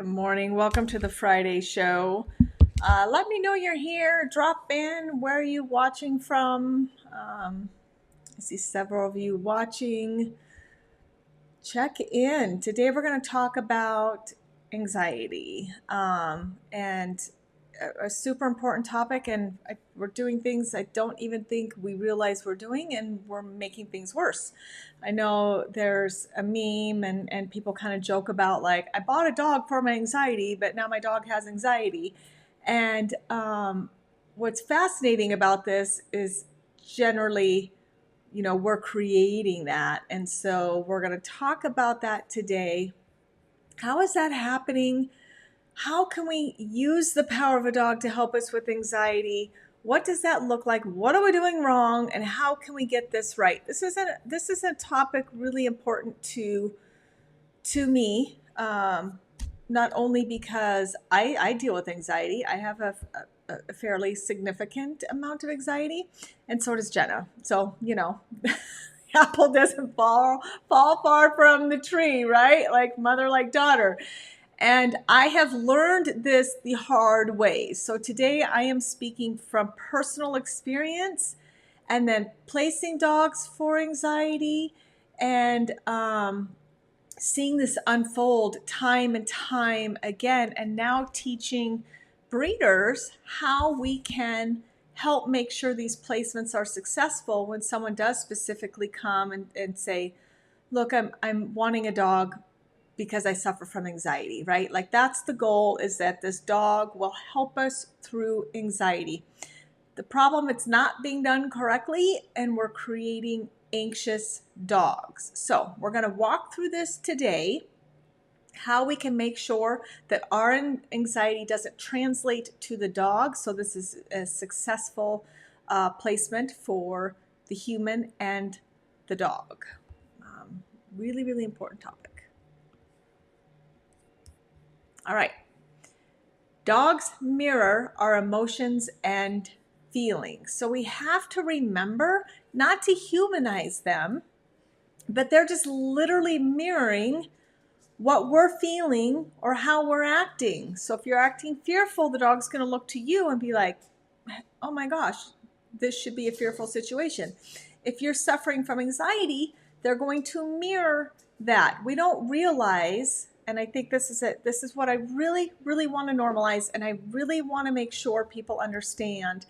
Good morning. Welcome to the Friday show. Let me know you're here. Drop in. Where are you watching from? I see several of you watching. Check in. Today we're going to talk about anxiety and a super important topic. And we're doing things I don't even think we realize we're doing, and we're making things worse. I know there's a meme and people kind of joke about, like, I bought a dog for my anxiety, but now my dog has anxiety. And what's fascinating about this is generally, we're creating that. And so we're going to talk about that today. How is that happening? How can we use the power of a dog to help us with anxiety? What does that look like? What are we doing wrong? And how can we get this right? This is a topic really important to me. Not only because I deal with anxiety, I have a fairly significant amount of anxiety, and so does Jenna. So, apple doesn't fall far from the tree, right? Like mother, like daughter. And I have learned this the hard way. So today I am speaking from personal experience, and then placing dogs for anxiety, and seeing this unfold time and time again, and now teaching breeders how we can help make sure these placements are successful when someone does specifically come and say, look, I'm wanting a dog because I suffer from anxiety, right? Like, that's the goal, is that this dog will help us through anxiety. The problem, it's not being done correctly, and we're creating anxious dogs. So we're going to walk through this today, how we can make sure that our anxiety doesn't translate to the dog. So this is a successful placement for the human and the dog. Really, really important topic. All right. Dogs mirror our emotions and feelings. So we have to remember not to humanize them, but they're just literally mirroring what we're feeling or how we're acting. So if you're acting fearful, the dog's going to look to you and be like, oh my gosh, this should be a fearful situation. If you're suffering from anxiety, they're going to mirror that. We don't realize, and I think this is it. This is what I really, really want to normalize, and I really want to make sure people understand,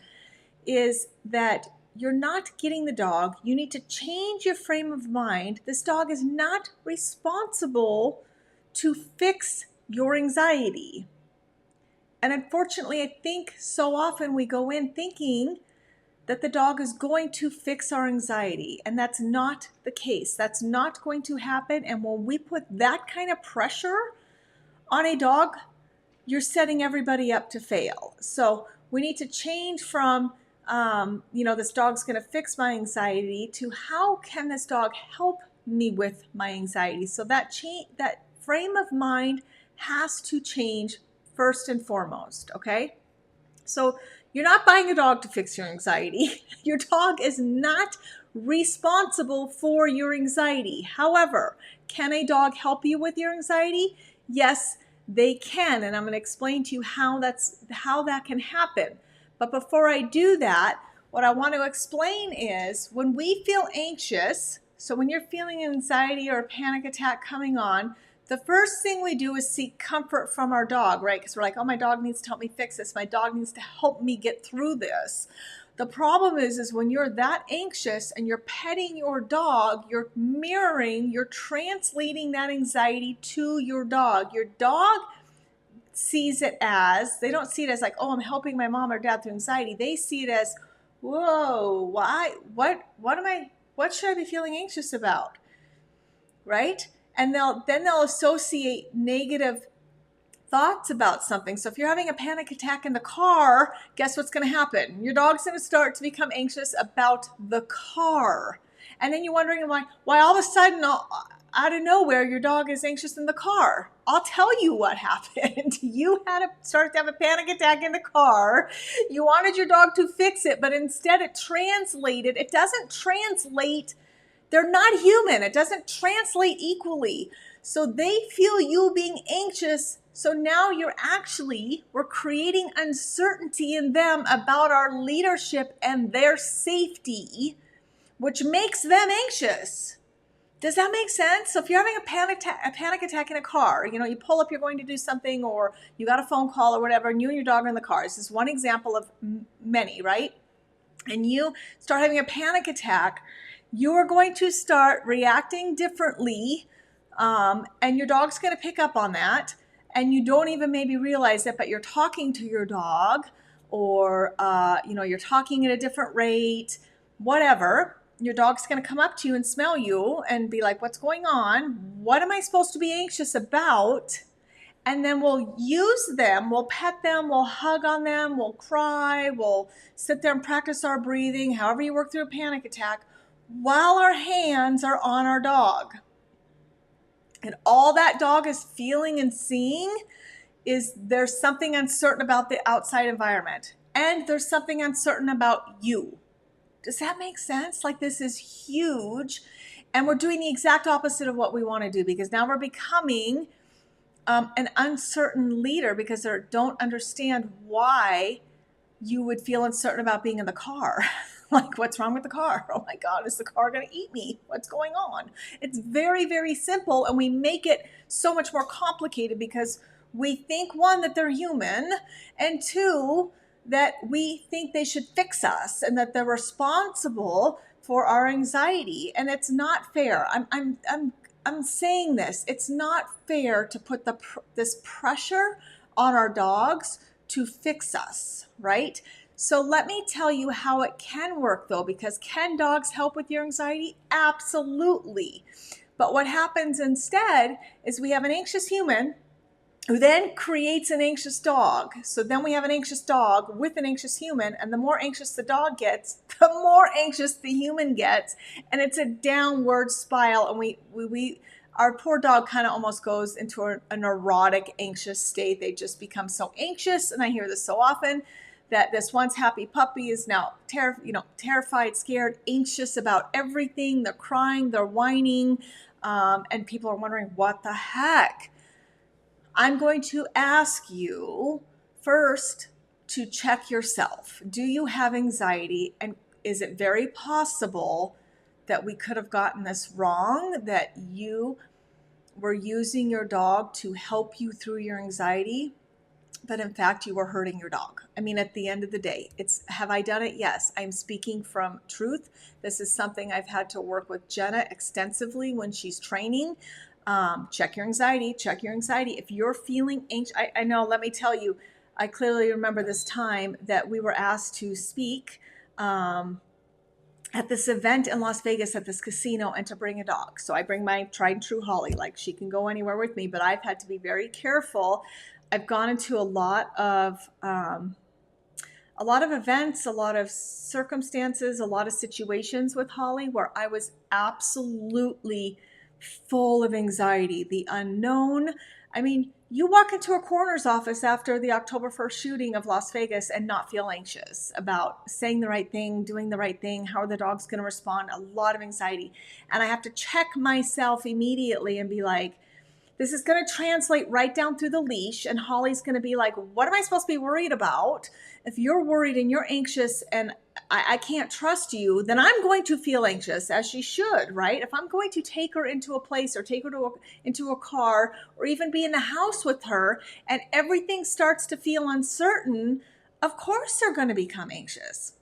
is that you're not getting the dog. You need to change your frame of mind. This dog is not responsible to fix your anxiety. And unfortunately, I think so often we go in thinking that the dog is going to fix our anxiety, and that's not the case. That's not going to happen. And when we put that kind of pressure on a dog, you're setting everybody up to fail. So we need to change from, this dog's going to fix my anxiety, to how can this dog help me with my anxiety? So that frame of mind has to change first and foremost, okay? So you're not buying a dog to fix your anxiety. Your dog is not responsible for your anxiety. However, can a dog help you with your anxiety? Yes, they can, and I'm going to explain to you how that can happen. But before I do that, what I want to explain is, when we feel anxious, so when you're feeling anxiety or a panic attack coming on, the first thing we do is seek comfort from our dog, right? Because we're like, oh, my dog needs to help me fix this. My dog needs to help me get through this. The problem is when you're that anxious and you're petting your dog, you're mirroring, you're translating that anxiety to your dog. Your dog sees it as, they don't see it as like, oh, I'm helping my mom or dad through anxiety. They see it as, whoa, why, what should I be feeling anxious about, right? And they'll associate negative thoughts about something. So if you're having a panic attack in the car, guess what's going to happen? Your dog's going to start to become anxious about the car. And then you're wondering why all of a sudden, out of nowhere, your dog is anxious in the car. I'll tell you what happened. You started to have a panic attack in the car. You wanted your dog to fix it, but instead it doesn't translate. They're not human. It doesn't translate equally. So they feel you being anxious So now we're creating uncertainty in them about our leadership and their safety, which makes them anxious. Does that make sense? So if you're having a panic attack in a car, you pull up, you're going to do something, or you got a phone call or whatever, and you and your dog are in the car. This is one example of many, right? And you start having a panic attack, you're going to start reacting differently, and your dog's going to pick up on that, and you don't even maybe realize it, but you're talking to your dog, or you're talking at a different rate, whatever. Your dog's going to come up to you and smell you and be like, what's going on? What am I supposed to be anxious about? And then we'll use them, we'll pet them, we'll hug on them, we'll cry, we'll sit there and practice our breathing, however you work through a panic attack, while our hands are on our dog. And all that dog is feeling and seeing is there's something uncertain about the outside environment, and there's something uncertain about you. Does that make sense? Like, this is huge. And we're doing the exact opposite of what we want to do, because now we're becoming an uncertain leader because they don't understand why you would feel uncertain about being in the car. Like, what's wrong with the car? Oh my God, is the car going to eat me? What's going on? It's very, very simple. And we make it so much more complicated because we think, one, that they're human, and two, that we think they should fix us and that they're responsible for our anxiety. And it's not fair. I'm saying this. It's not fair to put this pressure on our dogs to fix us, right? So let me tell you how it can work, though, because can dogs help with your anxiety? Absolutely. But what happens instead is we have an anxious human who then creates an anxious dog. So then we have an anxious dog with an anxious human, and the more anxious the dog gets, the more anxious the human gets, and it's a downward spiral. And our poor dog kind of almost goes into a neurotic, anxious state. They just become so anxious, and I hear this so often, that this once happy puppy is now terrified, scared, anxious about everything. They're crying, they're whining, and people are wondering, what the heck? I'm going to ask you first to check yourself. Do you have anxiety? And is it very possible that we could have gotten this wrong, that you were using your dog to help you through your anxiety, but in fact you were hurting your dog? I mean, at the end of the day, have I done it? Yes. I'm speaking from truth. This is something I've had to work with Jenna extensively when she's training. Check your anxiety. If you're feeling anxious, I know, let me tell you, I clearly remember this time that we were asked to speak at this event in Las Vegas at this casino, and to bring a dog. So I bring my tried and true Holly. Like, she can go anywhere with me, but I've had to be very careful. I've gone into a lot of events, a lot of circumstances, a lot of situations with Holly where I was absolutely full of anxiety, the unknown. I mean, you walk into a coroner's office after the October 1st shooting of Las Vegas and not feel anxious about saying the right thing, doing the right thing, how are the dogs going to respond? A lot of anxiety. And I have to check myself immediately and be like, this is going to translate right down through the leash. And Holly's going to be like, what am I supposed to be worried about? If you're worried and you're anxious and I can't trust you, then I'm going to feel anxious, as she should, right? If I'm going to take her into a place or take her into a car or even be in the house with her and everything starts to feel uncertain, of course they're going to become anxious.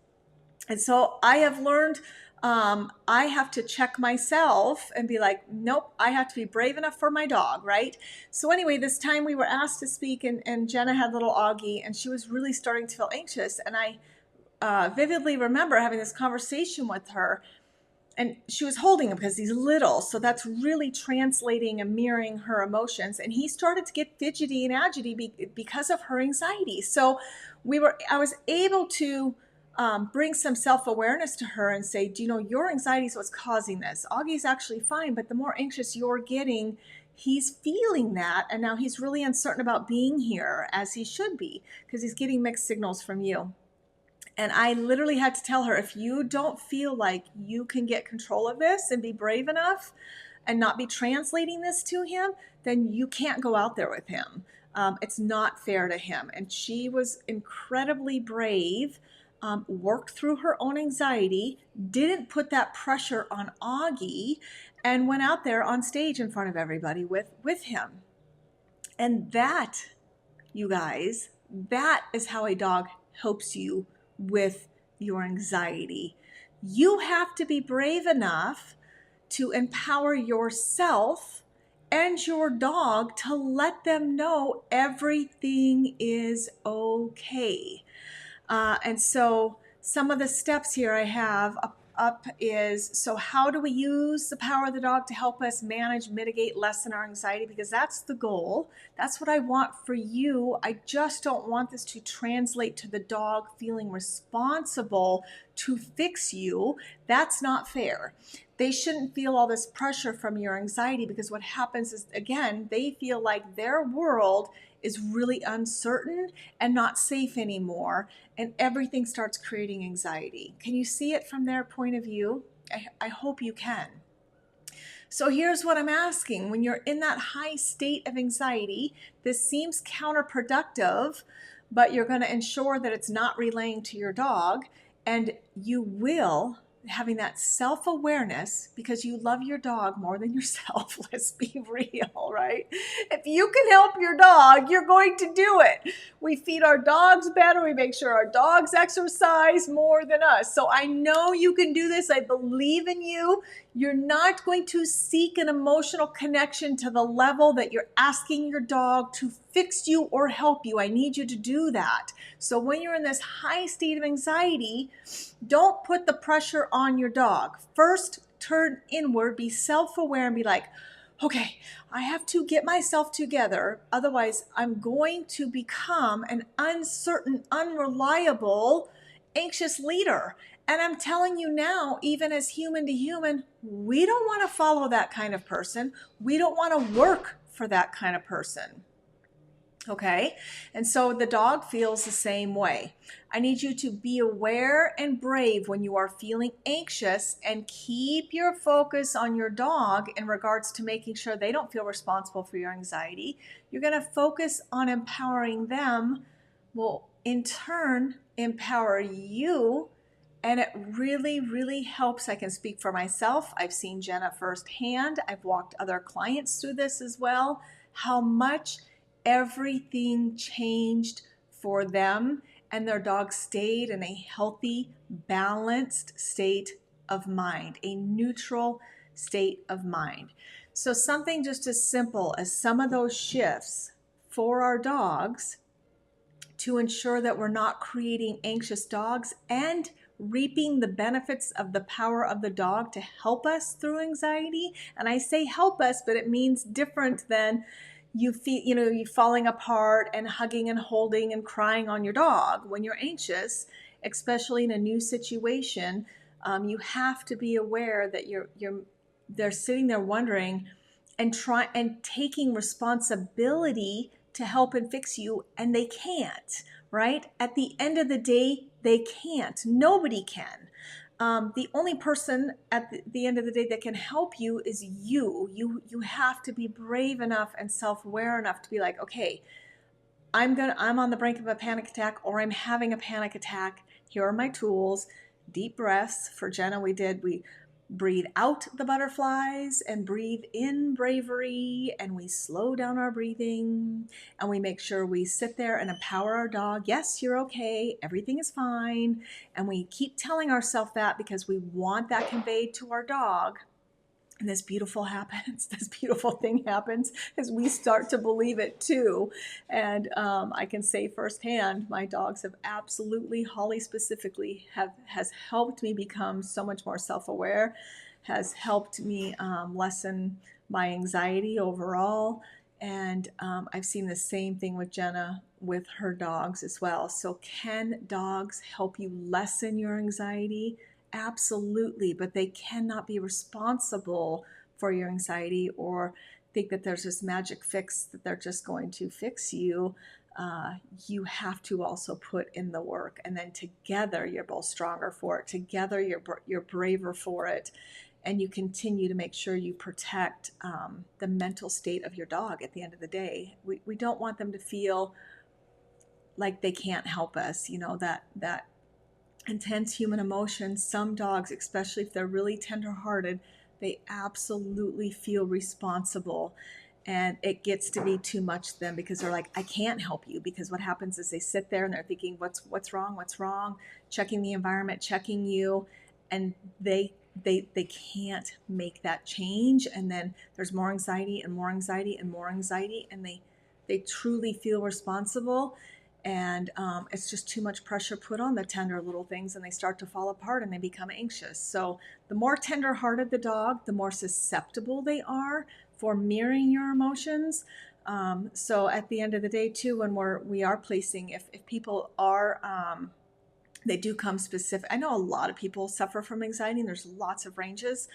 And so I have learned I have to check myself and be like, nope, I have to be brave enough for my dog, right? So anyway, this time we were asked to speak, and Jenna had little Augie, and she was really starting to feel anxious. And I vividly remember having this conversation with her, and she was holding him because he's little. So that's really translating and mirroring her emotions. And he started to get fidgety and agitated because of her anxiety. So I was able to bring some self-awareness to her and say, do you know, your anxiety is what's causing this. Augie's actually fine, but the more anxious you're getting, he's feeling that. And now he's really uncertain about being here, as he should be, because he's getting mixed signals from you. And I literally had to tell her, if you don't feel like you can get control of this and be brave enough and not be translating this to him, then you can't go out there with him. It's not fair to him. And she was incredibly brave, worked through her own anxiety, didn't put that pressure on Augie, and went out there on stage in front of everybody with him. And that, you guys, that is how a dog helps you with your anxiety. You have to be brave enough to empower yourself and your dog to let them know everything is okay. And so some of the steps here I have up is, so how do we use the power of the dog to help us manage, mitigate, lessen our anxiety? Because that's the goal. That's what I want for you. I just don't want this to translate to the dog feeling responsible to fix you. That's not fair. They shouldn't feel all this pressure from your anxiety, because what happens is, again, they feel like their world is really uncertain and not safe anymore, and everything starts creating anxiety. Can you see it from their point of view? I hope you can. So here's what I'm asking. When you're in that high state of anxiety, this seems counterproductive, but you're going to ensure that it's not relaying to your dog, and you will, having that self-awareness, because you love your dog more than yourself. Let's be real, right? If you can help your dog, you're going to do it. We feed our dogs better. We make sure our dogs exercise more than us. So I know you can do this. I believe in you. You're not going to seek an emotional connection to the level that you're asking your dog to fix you or help you. I need you to do that. So when you're in this high state of anxiety, don't put the pressure on your dog. First, turn inward, be self-aware, and be like, okay, I have to get myself together. Otherwise, I'm going to become an uncertain, unreliable, anxious leader. And I'm telling you now, even as human to human, we don't want to follow that kind of person. We don't want to work for that kind of person. Okay, and so the dog feels the same way. I need you to be aware and brave when you are feeling anxious, and keep your focus on your dog in regards to making sure they don't feel responsible for your anxiety. You're going to focus on empowering them, will in turn empower you, and it really, really helps. I can speak for myself. I've seen Jenna firsthand. I've walked other clients through this as well, how much everything changed for them, and their dog stayed in a healthy, balanced state of mind, a neutral state of mind. So something just as simple as some of those shifts for our dogs to ensure that we're not creating anxious dogs and reaping the benefits of the power of the dog to help us through anxiety. And I say help us, but it means different than you feel, you falling apart and hugging and holding and crying on your dog. When you're anxious, especially in a new situation, you have to be aware that they're sitting there wondering and taking responsibility to help and fix you, and they can't, right? At the end of the day, they can't. Nobody can. The only person at the end of the day that can help you is you. You have to be brave enough and self-aware enough to be like, okay, I'm on the brink of a panic attack, or I'm having a panic attack. Here are my tools. Deep breaths. For Jenna, we breathe out the butterflies and breathe in bravery, and we slow down our breathing, and we make sure we sit there and empower our dog. Yes, you're okay. Everything is fine. And we keep telling ourselves that because we want that conveyed to our dog. And this beautiful thing happens as we start to believe it too. And I can say firsthand, my dogs have absolutely, Holly specifically, has helped me become so much more self-aware, has helped me lessen my anxiety overall. And I've seen the same thing with Jenna with her dogs as well. So can dogs help you lessen your anxiety? Absolutely, but they cannot be responsible for your anxiety or think that there's this magic fix that they're just going to fix you. You have to also put in the work, and then together you're both stronger for it. Together you're braver for it, and you continue to make sure you protect the mental state of your dog at the end of the day. We don't want them to feel like they can't help us, that intense human emotion. Some dogs, especially if they're really tender-hearted, they absolutely feel responsible, and it gets to be too much to them because they're like, I can't help you. Because what happens is they sit there and they're thinking, what's wrong, checking the environment, checking you, and they can't make that change. And then there's more anxiety and more anxiety and more anxiety, and they truly feel responsible. And it's just too much pressure put on the tender little things, and they start to fall apart and they become anxious. So the more tender-hearted the dog, the more susceptible they are for mirroring your emotions. So at the end of the day too, when we are placing, if people are they do come specific. I know a lot of people suffer from anxiety, and there's lots of ranges.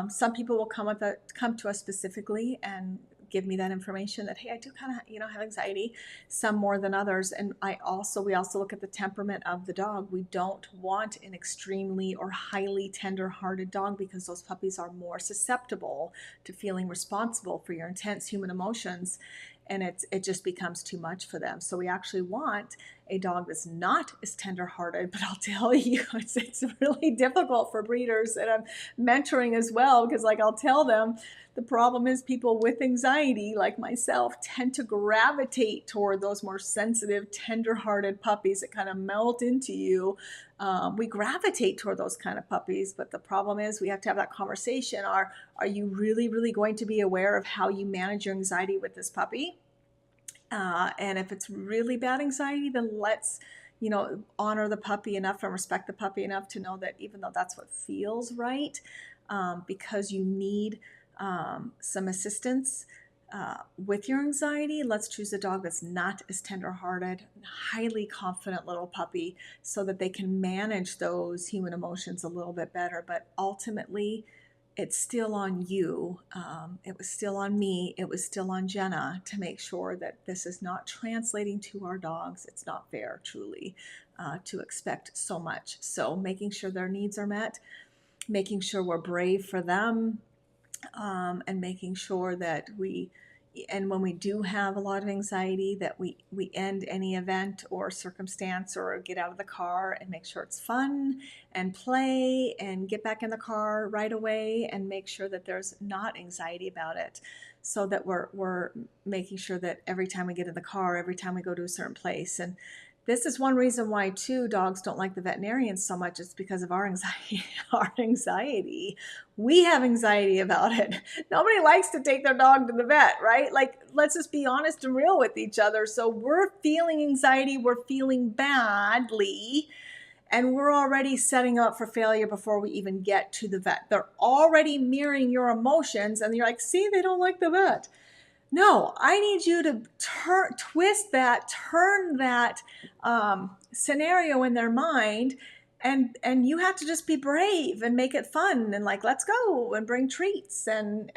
Some people will come to us specifically and give me that information that, hey, I do kind of, have anxiety, some more than others. And we also look at the temperament of the dog. We don't want an extremely or highly tender-hearted dog, because those puppies are more susceptible to feeling responsible for your intense human emotions, and it just becomes too much for them. So we actually want a dog that's not as tender-hearted. But I'll tell you, it's really difficult for breeders that I'm mentoring as well, because I'll tell them, the problem is people with anxiety, like myself, tend to gravitate toward those more sensitive, tender-hearted puppies that kind of melt into you. We gravitate toward those kind of puppies, but the problem is we have to have that conversation. Are you really, really going to be aware of how you manage your anxiety with this puppy? And if it's really bad anxiety, then let's honor the puppy enough and respect the puppy enough to know that even though that's what feels right, because you need some assistance with your anxiety, let's choose a dog that's not as tender-hearted, highly confident little puppy, so that they can manage those human emotions a little bit better. But ultimately, it's still on you. It was still on me. It was still on Jenna to make sure that this is not translating to our dogs. It's not fair, truly, to expect so much. So making sure their needs are met, making sure we're brave for them, and making sure that and when we do have a lot of anxiety, that we end any event or circumstance, or get out of the car and make sure it's fun and play, and get back in the car right away, and make sure that there's not anxiety about it, so that we're making sure that every time we get in the car, every time we go to a certain place. And this is one reason why, too, dogs don't like the veterinarians so much. It's because of our anxiety. Our anxiety. We have anxiety about it. Nobody likes to take their dog to the vet, right? Let's just be honest and real with each other. So we're feeling anxiety. We're feeling badly. And we're already setting up for failure before we even get to the vet. They're already mirroring your emotions. And you're like, see, they don't like the vet. No, I need you to turn that scenario in their mind, and you have to just be brave and make it fun, and let's go and bring treats, and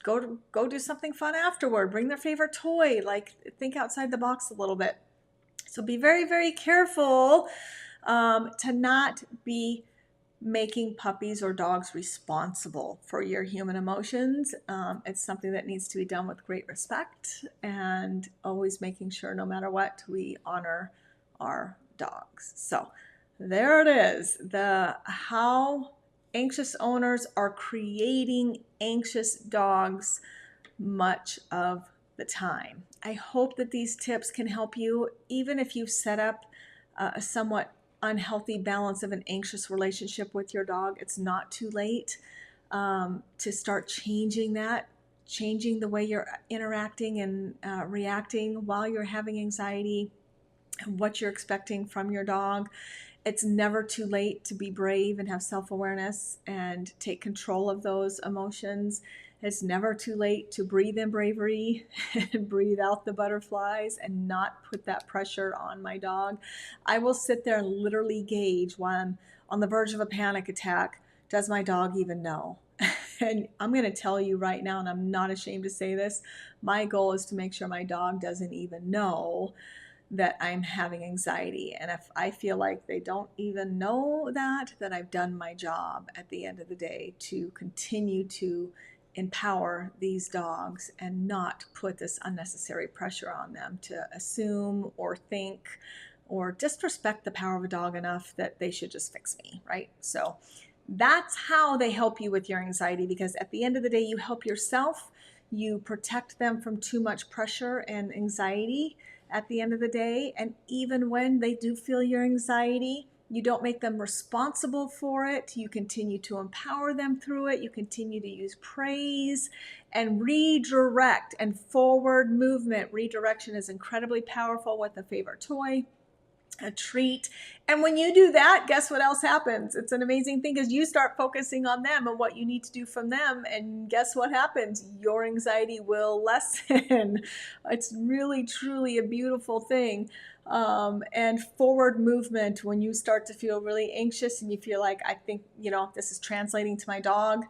go do something fun afterward. Bring their favorite toy. Think outside the box a little bit. So be very, very careful to not be making puppies or dogs responsible for your human emotions. It's something that needs to be done with great respect, and always making sure, no matter what, we honor our dogs. So there it is, how anxious owners are creating anxious dogs much of the time. I hope that these tips can help you, even if you've set up a somewhat unhealthy balance of an anxious relationship with your dog. It's not too late to start changing the way you're interacting and reacting while you're having anxiety, and what you're expecting from your dog. It's never too late to be brave and have self-awareness and take control of those emotions. It's never too late to breathe in bravery and breathe out the butterflies, and not put that pressure on my dog. I will sit there and literally gauge while I'm on the verge of a panic attack. Does my dog even know? And I'm going to tell you right now, and I'm not ashamed to say this, my goal is to make sure my dog doesn't even know that I'm having anxiety. And if I feel like they don't even know that, then I've done my job at the end of the day to continue to empower these dogs and not put this unnecessary pressure on them to assume or think or disrespect the power of a dog enough that they should just fix me, right? So that's how they help you with your anxiety, because at the end of the day, you help yourself. You protect them from too much pressure and anxiety at the end of the day. And even when they do feel your anxiety, you don't make them responsible for it. You continue to empower them through it. You continue to use praise and redirect and forward movement. Redirection is incredibly powerful with a favorite toy, a treat. And when you do that, guess what else happens? It's an amazing thing, because you start focusing on them and what you need to do from them. And guess what happens? Your anxiety will lessen. It's really, truly a beautiful thing. And forward movement, when you start to feel really anxious and you feel like, I think, this is translating to my dog,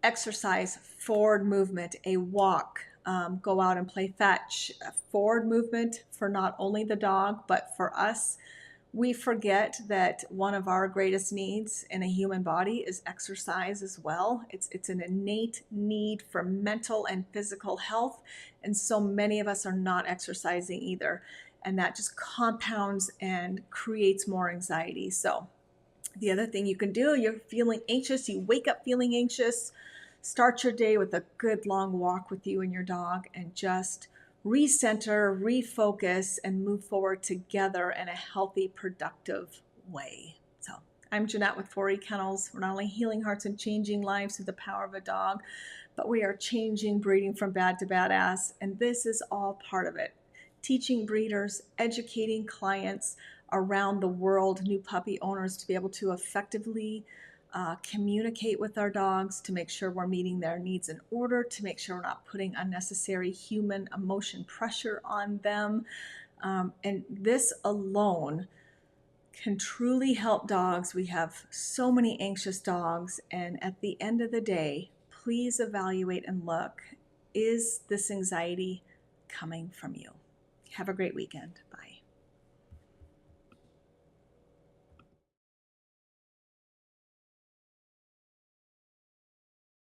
exercise, forward movement, a walk, go out and play fetch. Forward movement for not only the dog, but for us. We forget that one of our greatest needs in a human body is exercise as well. It's an innate need for mental and physical health. And so many of us are not exercising either. And that just compounds and creates more anxiety. So the other thing you can do, you're feeling anxious, you wake up feeling anxious, start your day with a good long walk with you and your dog, and just recenter, refocus, and move forward together in a healthy, productive way. So I'm Jeanette with 4E Kennels. We're not only healing hearts and changing lives through the power of a dog, but we are changing breeding from bad to badass. And this is all part of it. Teaching breeders, educating clients around the world, new puppy owners, to be able to effectively communicate with our dogs, to make sure we're meeting their needs in order, to make sure we're not putting unnecessary human emotion pressure on them. And this alone can truly help dogs. We have so many anxious dogs, and at the end of the day, please evaluate and look, is this anxiety coming from you? Have a great weekend. Bye.